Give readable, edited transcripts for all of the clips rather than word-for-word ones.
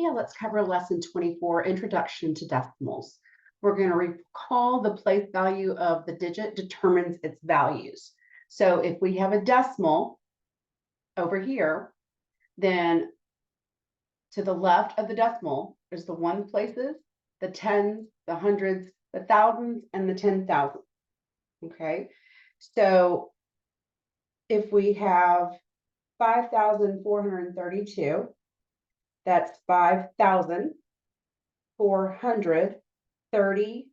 Yeah, let's cover lesson 24, Introduction to Decimals. We're going to recall the place value of the digit determines its values. So if we have a decimal over here, then to the left of the decimal is the ones places, the tens, the hundreds, the thousands, and the 10,000. Okay, so if we have 5,432, that's 5,430,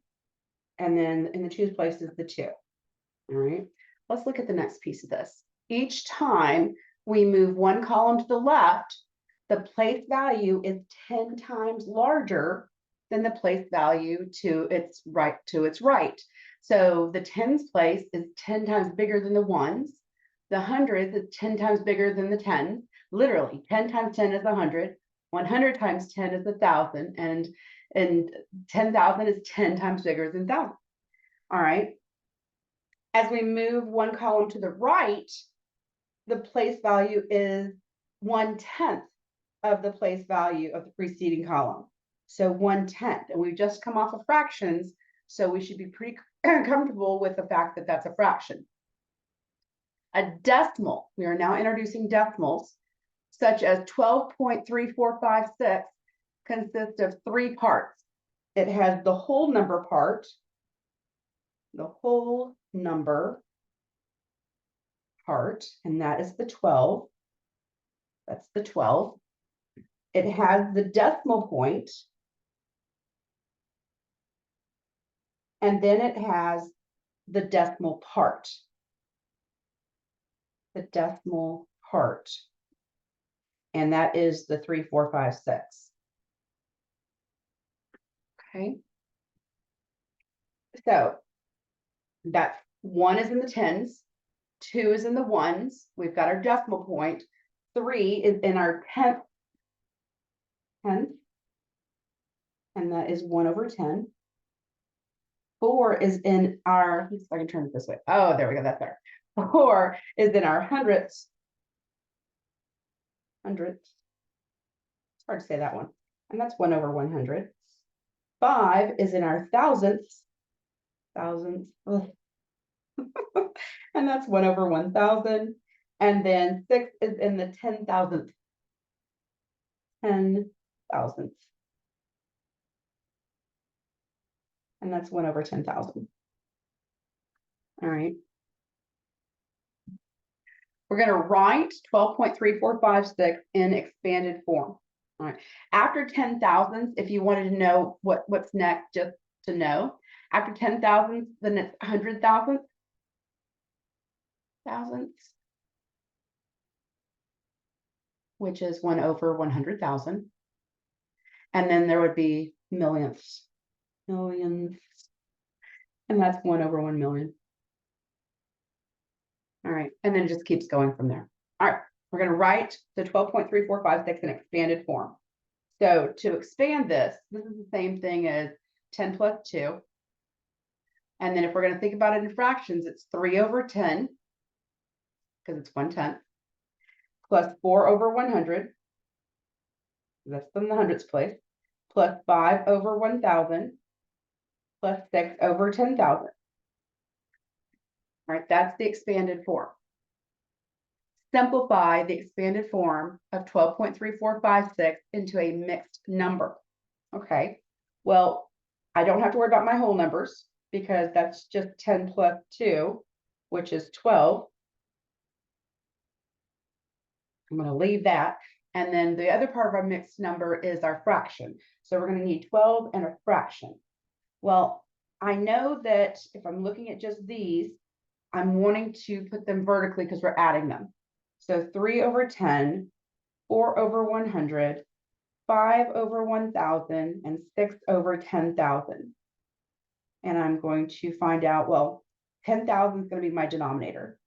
and then in the twos place is the 2. All right, let's look at the next piece of this. Each time we move one column to the left, the place value is 10 times larger than the place value to its right. So the tens place is 10 times bigger than the ones. The hundreds is 10 times bigger than the tens. Literally, 10 times 10 is 100. 100 times 10 is 1,000, and 10,000 is 10 times bigger than 1,000. All right. As we move one column to the right, the place value is 1/10 of the place value of the preceding column. So 1/10, and we've just come off of fractions, so we should be pretty comfortable with the fact that that's a fraction. A decimal, we are now introducing decimals, such as 12.3456 consists of 3 parts. It has the whole number part, and that is the 12. That's the 12. It has the decimal point, and then it has the decimal part. The decimal part, and that is the 3,456. Okay, so that 1 is in the tens, 2 is in the ones. We've got our decimal point. 3 is in our tenth, and that is 1/10. 4 is in our, if I can turn it this way. Oh, there we go. That's there. 4 is in our hundredths. It's hard to say that one. And that's 1/100. 5 is in our thousandths. And that's 1/1000. And then 6 is in the 10,000th. 10,000th. And that's 1/10,000. All right. We're going to write 12.3456 in expanded form. All right. After 10,000s, if you wanted to know what's next, just to know, after 10,000s, then it's 100,000 thousandths, which is 1/100,000. And then there would be millions, and that's 1/1,000,000. All right, and then it just keeps going from there. All right, we're going to write the 12.3456 in expanded form. So to expand this is the same thing as 10 plus 2. And then if we're going to think about it in fractions, it's 3/10, because it's 1/10, plus 4/100, that's from the hundredths place, plus 5/1000, plus 6/10,000. All right, that's the expanded form. Simplify the expanded form of 12.3456 into a mixed number. Okay, well, I don't have to worry about my whole numbers because that's just 10 plus 2, which is 12. I'm going to leave that. And then the other part of our mixed number is our fraction. So we're going to need 12 and a fraction. Well, I know that if I'm looking at just these, I'm wanting to put them vertically because we're adding them. So 3/10, 4/100, 5/1000, and 6/10,000. And I'm going to find out, well, 10,000 is going to be my denominator.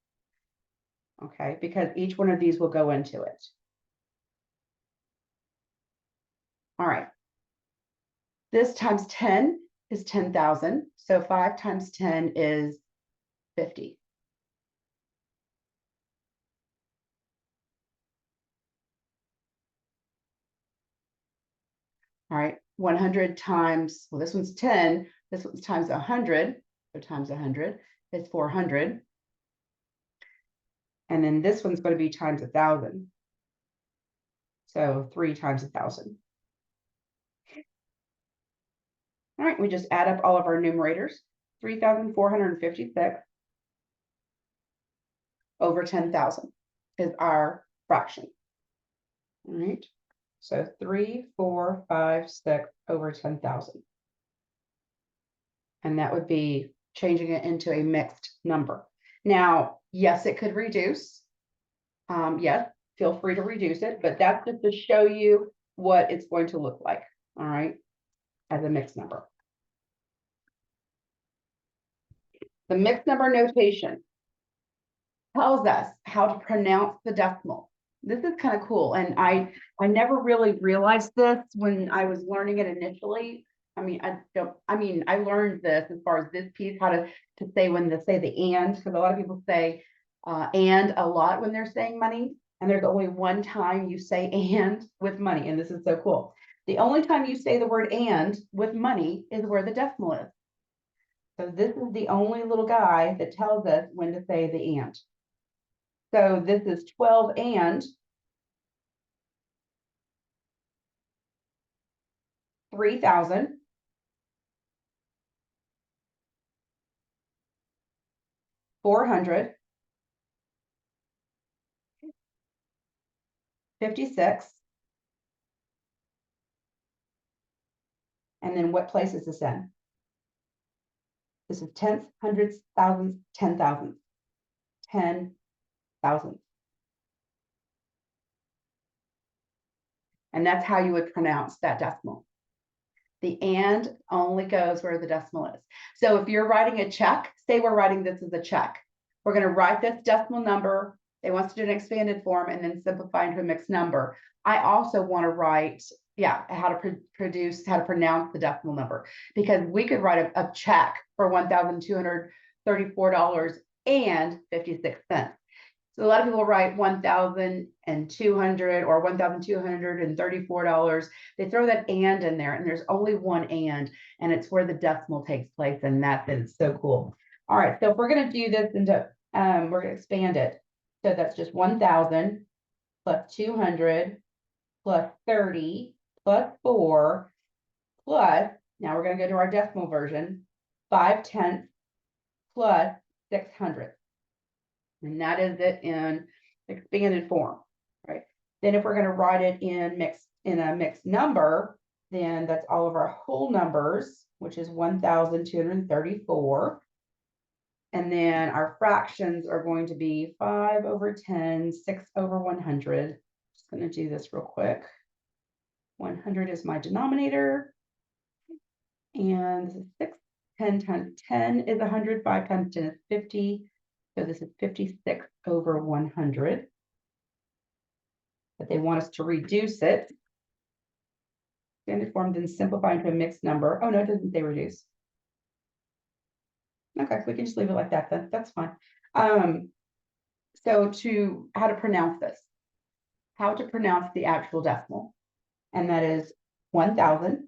Okay, because each one of these will go into it. All right. This times 10 is 10,000. So 5 times 10 is 50. All right, 100 times, well, this one's 10, this one's times 100, so times 100 is 400. And then this one's going to be times 1,000. So 3 times 1,000. All right, we just add up all of our numerators. 3,456 over 10,000 is our fraction. All right, so 3, 4, 5, 6 over 10,000. And that would be changing it into a mixed number. Now, yes, it could reduce. Yes, feel free to reduce it, but that's just to show you what it's going to look like, all right, as a mixed number. The mixed number notation tells us how to pronounce the decimal. This is kind of cool, and I never really realized this when I was learning it initially. I learned this as far as this piece, how to say when to say the and, because a lot of people say and a lot when they're saying money, and there's only one time you say and with money, and this is so cool. The only time you say the word and with money is where the decimal is. So this is the only little guy that tells us when to say the and. So this is 12 and 3,000 456. And then what place is this in? This is tenths, hundreds, thousands, 10,000. 10,000. And that's how you would pronounce that decimal. The and only goes where the decimal is. So if you're writing a check, say we're writing this as a check. We're going to write this decimal number. They want us to do an expanded form and then simplify into a mixed number. I also want to write, how to pronounce the decimal number, because we could write a check for $1,234.56. So a lot of people write 1,200 or $1,234. They throw that and in there, and there's only one and it's where the decimal takes place, and that is so cool. All right, so if we're going to do this into, we're going to expand it. So that's just 1,000 plus 200 plus 30 plus 4 plus, now we're going to go to our decimal version, 5/10 plus 600. And that is it in expanded form, right? Then if we're going to write it in a mixed number, then that's all of our whole numbers, which is 1,234. And then our fractions are going to be 5 over 10, 6 over 100. Just going to do this real quick. 100 is my denominator. And this is 6. 10 times 10 is 100. 5 times 10 is 50. So this is 56 over 100. But they want us to reduce it. Standard form, then simplify into a mixed number. Oh, no, it doesn't say reduce. Okay, we can just leave it like that then. That's fine. So how to pronounce this. How to pronounce the actual decimal. And that is 1,000.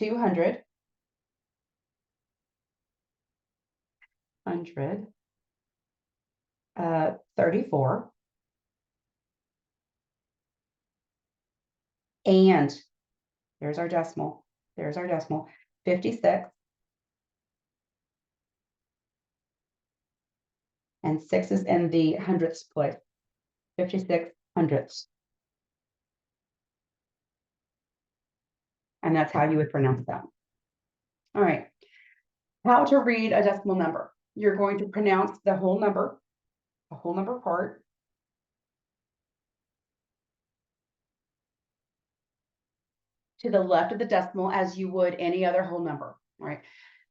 200. 100. 34. And there's our decimal. There's our decimal. 56. And 6 is in the hundredths place. 56 hundredths. And that's how you would pronounce that. All right. How to read a decimal number. You're going to pronounce the whole number part. To the left of the decimal as you would any other whole number, right?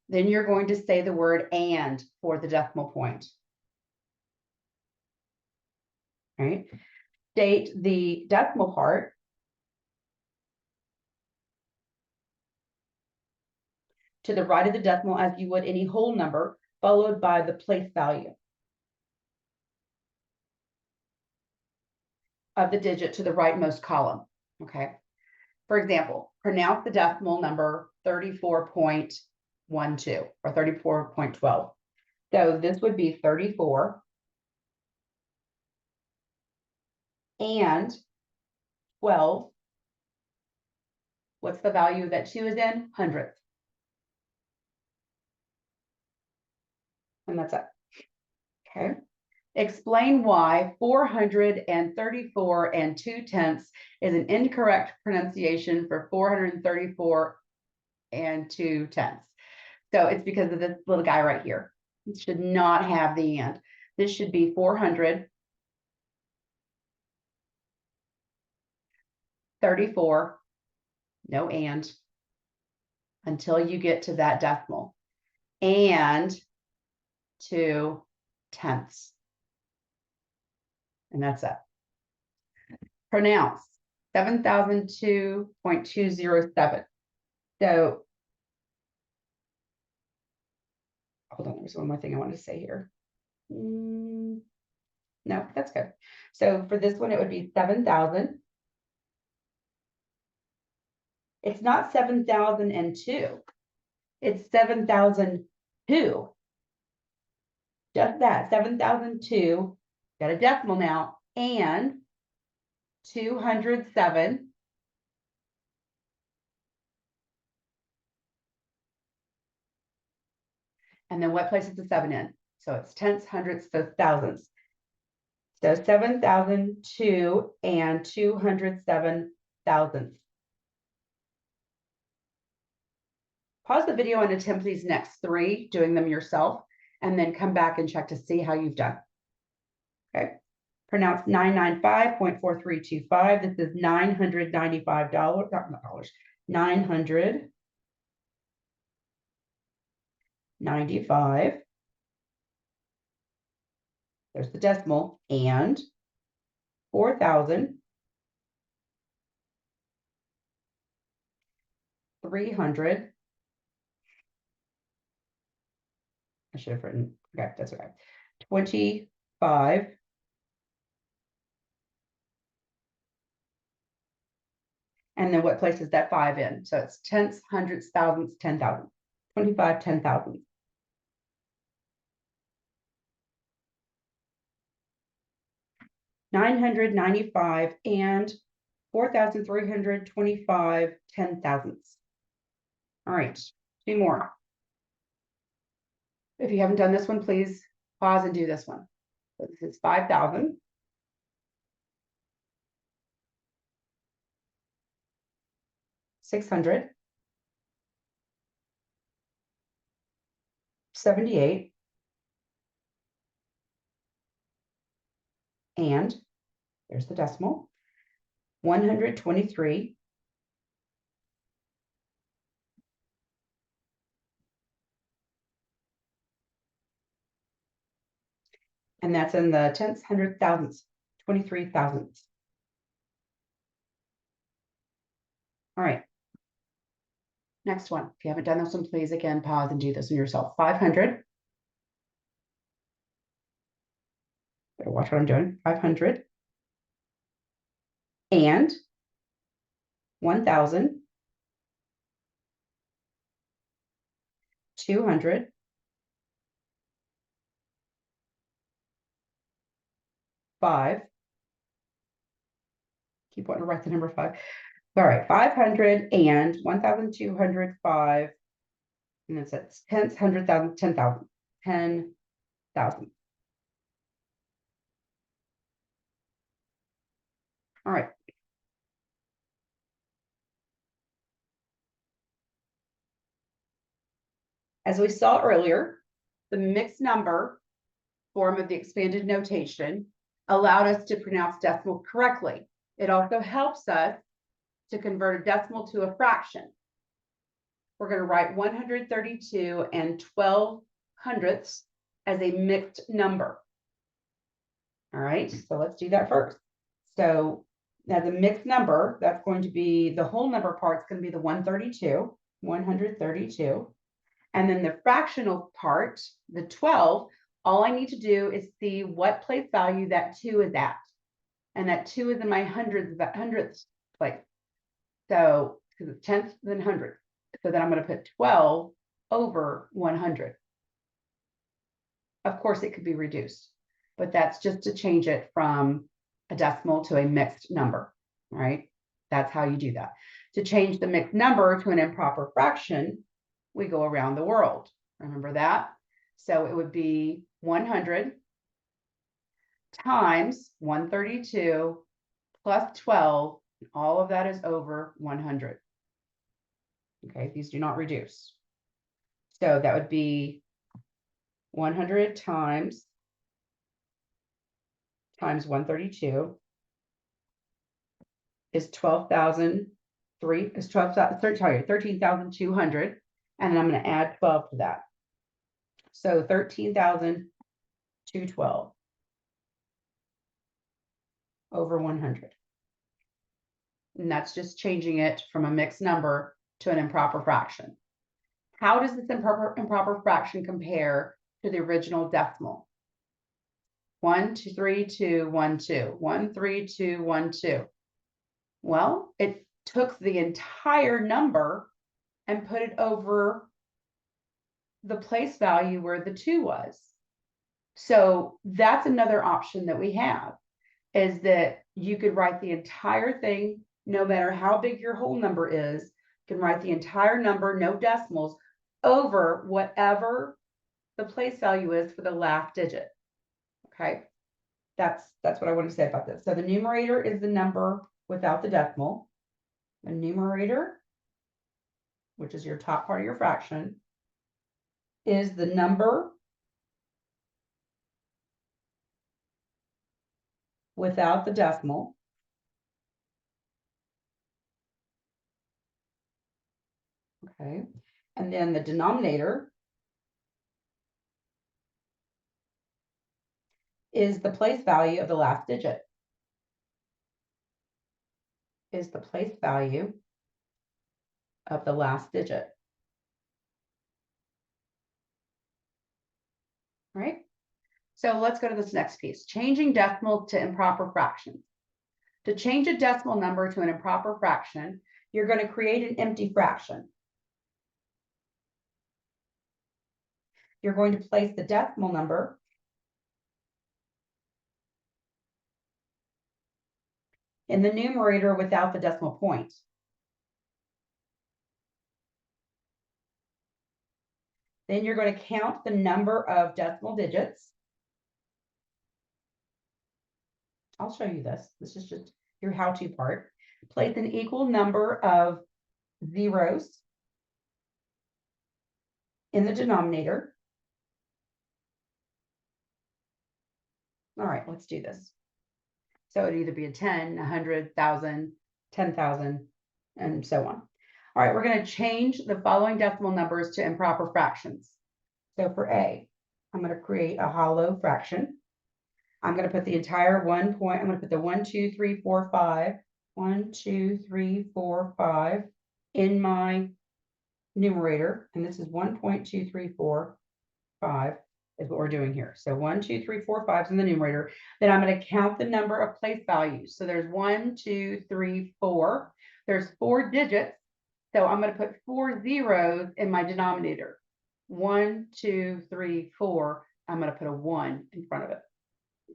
Then you're going to say the word and for the decimal point. Right? State the decimal part. To the right of the decimal as you would any whole number, followed by the place value. of the digit to the rightmost column, okay? For example, pronounce the decimal number 34.12 or 34.12. So this would be 34 and 12. What's the value that 2 is in? Hundredths. And that's it. Okay. Explain why 434 and 2/10 is an incorrect pronunciation for 434 and 2/10. So it's because of this little guy right here. It should not have the and. This should be 434, no and, until you get to that decimal, and 2/10. And that's it. Pronounce 7002.207. So, hold on, there's one more thing I want to say here. No, that's good. So for this one, it would be 7,000. It's not 7,002. It's 7,002. Just that, 7,002. Got a decimal now, and 207. And then what place is the 7 in? So it's tenths, hundredths, so thousandths. So 7,002 and 207 thousandths. Pause the video and attempt these next 3, doing them yourself, and then come back and check to see how you've done. Okay. Pronounce 995.4325. This is $995, not dollars, 995. There's the decimal, and 4,300. I should have written, okay, that's okay. 25. And then what place is that 5 in? So it's tenths, hundredths, thousandths, 10,000. 25, 10,000. $995 and 4,325 10,000ths. All right, 2 more. If you haven't done this one, please pause and do this one. So this is 5,000. $600. 78. And there's the decimal. 123. And that's in the tenths, hundredths, thousandths, 23 thousandths. All right. Next one. If you haven't done this one, please again pause and do this one yourself. 500. Better watch what I'm doing. 500. And 1,000. 200. 5. Keep wanting to write the number 5. All right, 500 and 1,205. And then it's tenths, 100,000, 10,000. 10,000. All right. As we saw earlier, the mixed number form of the expanded notation allowed us to pronounce decimal correctly. It also helps us to convert a decimal to a fraction. We're going to write 132 and 12 hundredths as a mixed number. All right, so let's do that first. So as a mixed number, that's going to be the whole number part's going to be the 132, 132. And then the fractional part, the 12, all I need to do is see what place value that 2 is at. And that 2 is in my hundredths place. So, because it's tenths then hundredths. So then I'm going to put 12 over 100. Of course, it could be reduced, but that's just to change it from a decimal to a mixed number, right? That's how you do that. To change the mixed number to an improper fraction, we go around the world. Remember that? So it would be 100 times 132 plus 12. All of that is over 100. Okay, these do not reduce. So that would be 100 times 132 is 13,200. And then I'm going to add 12 to that. So 13,212 over 100. And that's just changing it from a mixed number to an improper fraction. How does this improper fraction compare to the original decimal? 1, 2, 3, 2, 1, 2, 1, 3, 2, 1, 2. Well, it took the entire number and put it over the place value where the 2 was. So that's another option that we have, is that you could write the entire thing, no matter how big your whole number is, you can write the entire number, no decimals, over whatever the place value is for the last digit. Okay, that's what I want to say about this. So the numerator is the number without the decimal. The numerator, which is your top part of your fraction, is the number without the decimal. Okay, and then the denominator is the place value of the last digit. Is the place value of the last digit. Right? So let's go to this next piece. Changing decimal to improper fractions. To change a decimal number to an improper fraction, you're going to create an empty fraction. You're going to place the decimal number in the numerator without the decimal point. Then you're going to count the number of decimal digits. I'll show you this. This is just your how-to part. Place an equal number of zeros in the denominator. All right, let's do this. So it'd either be a 10, 100, 1,000, 10,000, and so on. All right, we're going to change the following decimal numbers to improper fractions. So for A, I'm going to create a hollow fraction. I'm going to put the entire 1 point, I'm going to put the 1, 2, 3, 4, 5, 1, 2, 3, 4, 5 in my numerator. And this is 1.234, 5 is what we're doing here. So 1, 2, 3, 4, 5 is in the numerator. Then I'm going to count the number of place values. So there's 1, 2, 3, 4. There's 4 digits. So I'm going to put 4 zeros in my denominator. 1, 2, 3, 4. I'm going to put a 1 in front of it.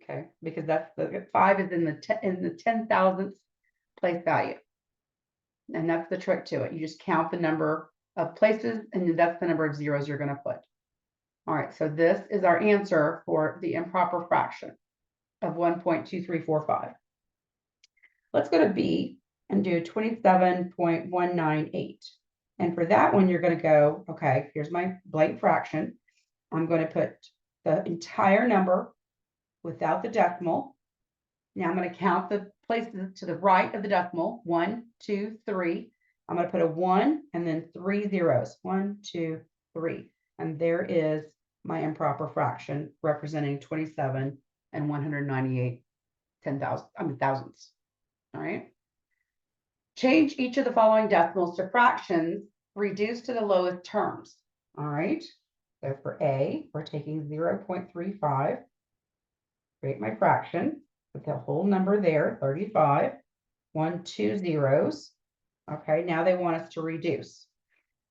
Okay, because that's the 5 is in the 10,000th place value. And that's the trick to it. You just count the number of places and that's the number of zeros you're going to put. All right, so this is our answer for the improper fraction of 1.2345. Let's go to B and do 27.198. And for that one, you're going to go, okay, here's my blank fraction. I'm going to put the entire number without the decimal. Now I'm going to count the places to the right of the decimal. 1, 2, 3. I'm going to put a 1 and then 3 zeros. 1, 2, 3. And there is my improper fraction representing 27 and 198 thousandths. All right. Change each of the following decimals to fractions reduced to the lowest terms. All right. So for A, we're taking 0.35. Create my fraction. Put the whole number there, 35, 1, 2 zeros. Okay, now they want us to reduce.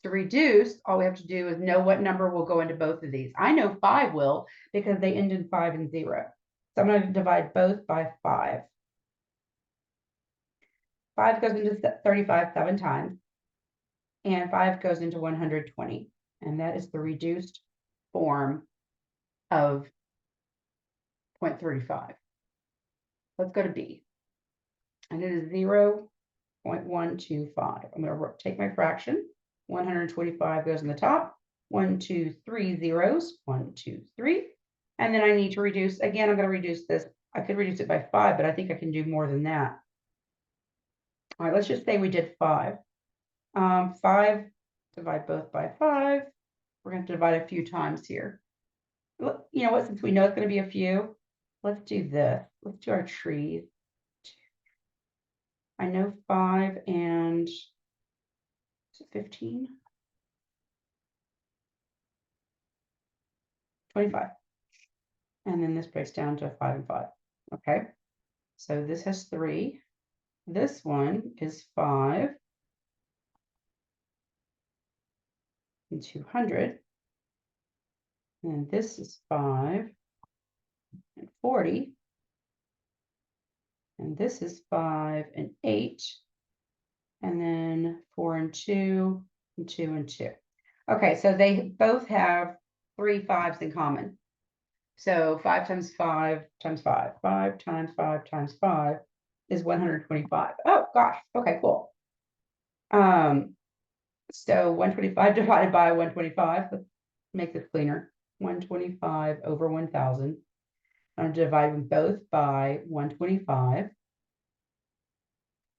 To reduce, all we have to do is know what number will go into both of these. I know 5 will because they end in 5 and 0. So I'm going to divide both by 5. 5 goes into 35 7 times, and 5 goes into 120. And that is the reduced form of 0.35. Let's go to B. And it is 0.125. I'm going to take my fraction. 125 goes in the top. 1, 2, 3 zeros. 1, 2, 3. And then I need to reduce. Again, I'm going to reduce this. I could reduce it by 5, but I think I can do more than that. All right, let's just say we did 5. 5, divide both by 5. We're going to divide a few times here. You know what, since we know it's going to be a few, let's do this. Let's do our trees. I know 5 and 15. 25. And then this breaks down to 5 and 5. Okay. So this has 3. This one is 5 and 200. And this is 5 and 40. And this is 5 and 8. And then 4 and 2 and 2 and 2. Okay, so they both have 3 5s in common. So 5 times 5 times 5. 5 times 5 times 5 is 125. Oh gosh. Okay, cool. So 125 divided by 125. Let's make this cleaner. 125 over 1,000. I'm dividing both by 125.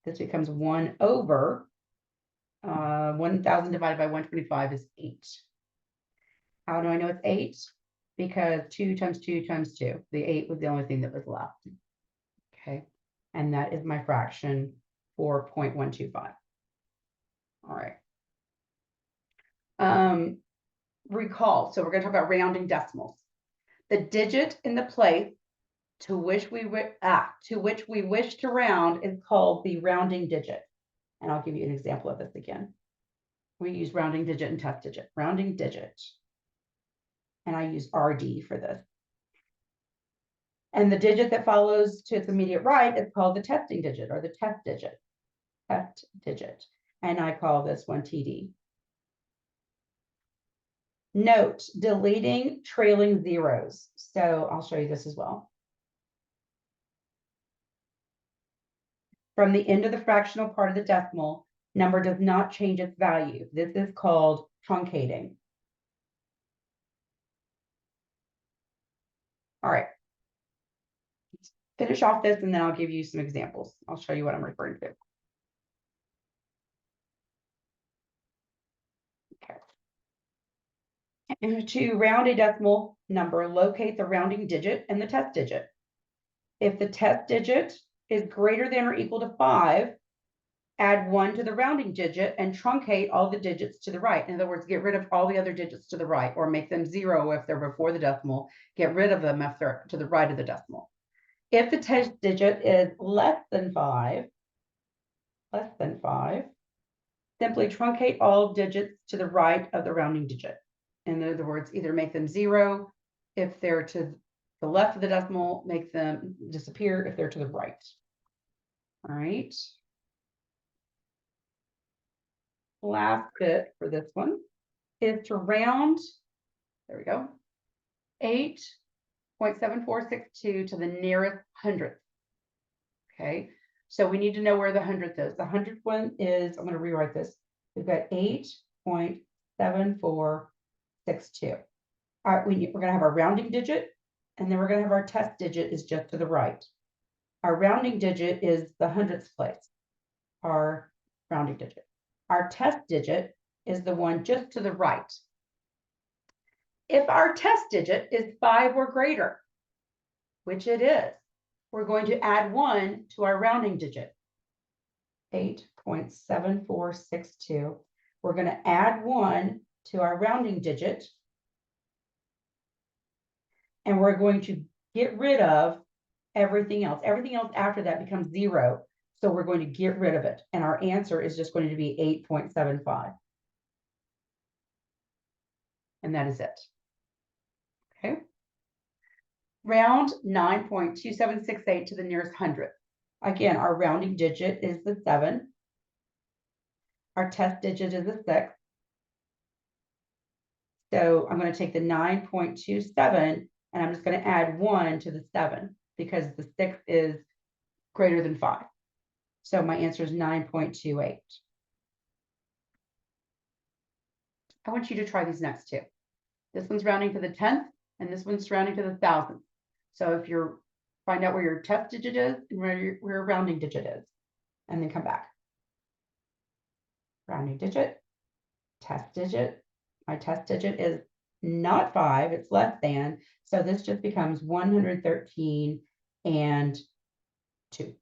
This becomes 1 over 1,000 divided by 125 is 8. How do I know it's 8? Because 2 times 2 times 2. The 8 was the only thing that was left. Okay. And that is my fraction for 0.125. All right. Recall. So we're going to talk about rounding decimals. The digit in the place to which we wish to round is called the rounding digit. And I'll give you an example of this again. We use rounding digit and test digit. Rounding digit. And I use RD for this. And the digit that follows to its immediate right is called the testing digit or the test digit. Test digit. And I call this one TD. Note, deleting trailing zeros. So I'll show you this as well. From the end of the fractional part of the decimal, number does not change its value. This is called truncating. All right. Finish off this and then I'll give you some examples. I'll show you what I'm referring to. Okay. And to round a decimal number, locate the rounding digit and the test digit. If the test digit is greater than or equal to 5, add 1 to the rounding digit and truncate all the digits to the right. In other words, get rid of all the other digits to the right, or make them 0 if they're before the decimal, get rid of them if they're to the right of the decimal. If the test digit is less than 5, simply truncate all digits to the right of the rounding digit. In other words, either make them 0 if they're to the left of the decimal, make them disappear if they're to the right. All right. Last bit for this one is to round, there we go, 8.7462 to the nearest hundredth. Okay, so we need to know where the hundredth is. The hundredth one is, I'm going to rewrite this. We've got 8.7462. All right, we're going to have our rounding digit, and then we're going to have our test digit is just to the right. Our rounding digit is the hundredths place, our rounding digit. Our test digit is the one just to the right. If our test digit is 5 or greater, which it is, we're going to add 1 to our rounding digit. 8.7462. We're going to add 1 to our rounding digit. And we're going to get rid of everything else after that becomes 0. So we're going to get rid of it. And our answer is just going to be 8.75. And that is it. Okay. Round 9.2768 to the nearest hundredth. Again, our rounding digit is the 7. Our test digit is the 6. So I'm going to take the 9.27 and I'm just going to add 1 to the 7 because the 6 is greater than 5. So my answer is 9.28. I want you to try these next two. This one's rounding to the 10th and this one's rounding to the 1000th. So if you're find out where your test digit is and where your rounding digit is, and then come back. Rounding digit, test digit. My test digit is not 5, it's less than. So this just becomes 113 and 2.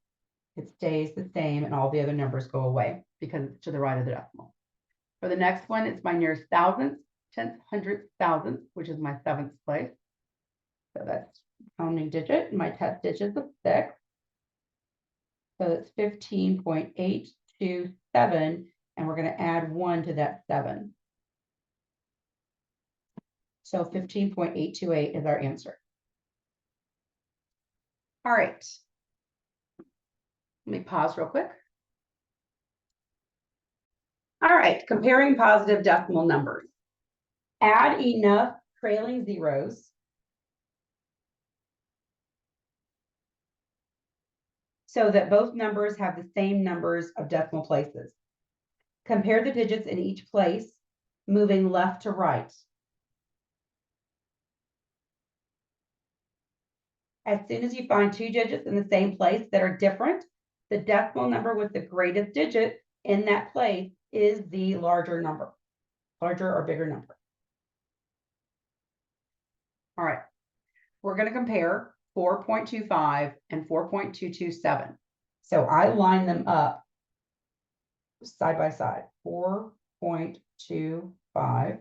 It stays the same and all the other numbers go away because it's to the right of the decimal. For the next one, it's my nearest thousandth, 10th, 100th, 1000th, which is my 7th place. So that's rounding digit, and my test digit is 6. So it's 15.827, and we're going to add 1 to that 7. So 15.828 is our answer. All right. Let me pause real quick. All right, comparing positive decimal numbers. Add enough trailing zeros so that both numbers have the same numbers of decimal places. Compare the digits in each place, moving left to right. As soon as you find two digits in the same place that are different, the decimal number with the greatest digit in that place is the larger number, larger or bigger number. All right, we're going to compare 4.25 and 4.227. So I line them up side by side, 4.25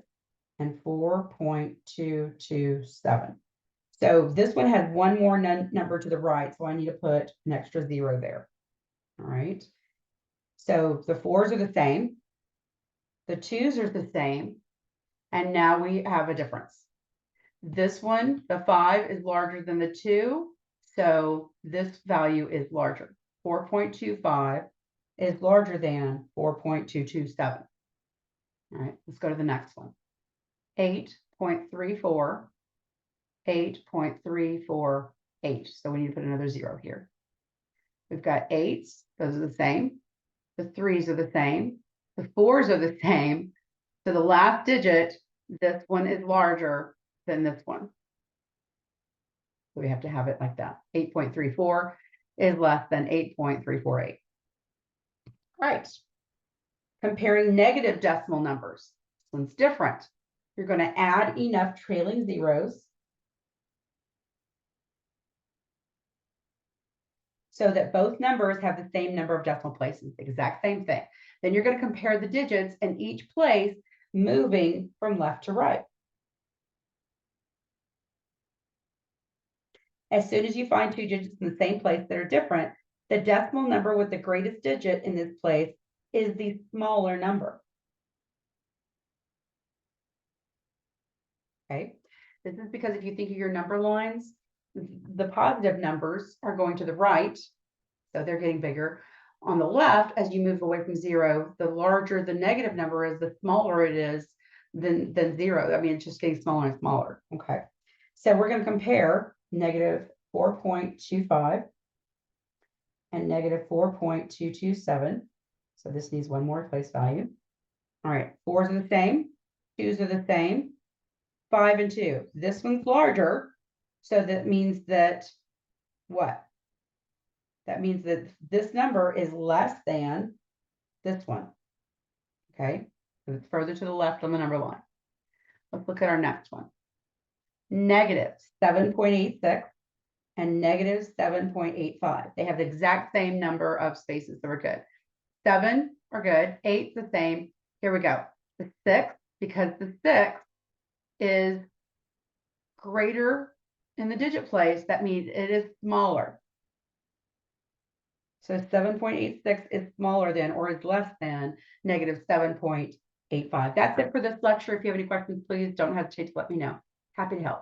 and 4.227. So this one has one more number to the right, so I need to put an extra 0 there. All right. So the 4s are the same. The 2s are the same. And now we have a difference. This one, the 5 is larger than the 2. So this value is larger. 4.25 is larger than 4.227. All right, let's go to the next one. 8.34. 8.348. So we need to put another 0 here. We've got 8s, those are the same. The 3s are the same. The 4s are the same. So the last digit, this one is larger than this one. So we have to have it like that. 8.34 is less than 8.348. Right. Comparing negative decimal numbers. This one's different. You're going to add enough trailing zeros so that both numbers have the same number of decimal places, the exact same thing. Then you're going to compare the digits in each place, moving from left to right. As soon as you find two digits in the same place that are different, the decimal number with the greatest digit in this place is the smaller number. Okay, this is because if you think of your number lines, the positive numbers are going to the right, so they're getting bigger. On the left, as you move away from 0, the larger the negative number is, the smaller it is than 0. I mean, it's just getting smaller and smaller. Okay, so we're going to compare negative 4.25 and negative 4.227. So this needs one more place value. All right, 4s are the same, 2s are the same, 5 and 2. This one's larger, so that means that what? That means that this number is less than this one. Okay, so it's further to the left on the number line. Let's look at our next one. Negative 7.86 and negative 7.85. They have the exact same number of spaces, so we're good. 7 are good, 8's the same. Here we go. The 6, because the 6 is greater in the digit place, that means it is smaller. So 7.86 is smaller than or is less than negative 7.85. That's it for this lecture. If you have any questions, please don't hesitate to let me know. Happy to help.